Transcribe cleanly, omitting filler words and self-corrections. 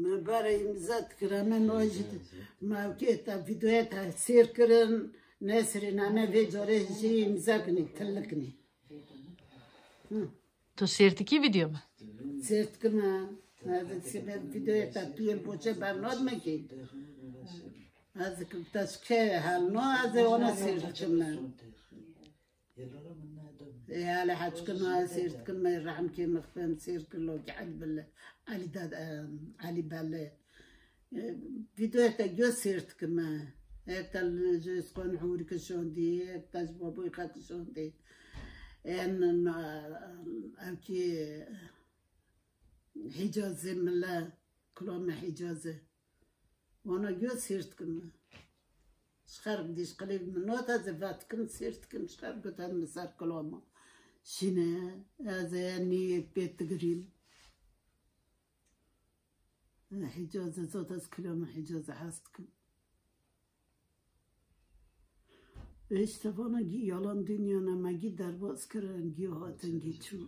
ما برای امضا کرامن واجد ما كيتا فيديوهاتها سير كرن ناسرين انا في جوريجي امضا كني تلكني تو سيرتكي فيديو ما سيرت كما هذا سبب فيديوهاتها طويل بوجه برنامج ما كي هذا كنت تشكي هالنوع هذا وانا سيرت كما يا على حاج كنا سيرت كنا يرحم كي مخفم سير كله قاعد بال علي داد علي بال فيديوهات جو سيرت كما هيك الجوز كون حوري كشون دي هيك تجبابو يخاك شون دي ان اكي حجازي ملا كلهم حجازي وانا جو سيرت كما شخار بديش قليل من نوتا زفات كنت سيرت كم شخار قلت هم مسار كلهم شنا هذا يعني بيت قريب حجازة زوت أسكلهم حجازة حاستكم إيش تبغى جي يالان دنيا أنا ما جي درباس كرن جي هاتن جي شو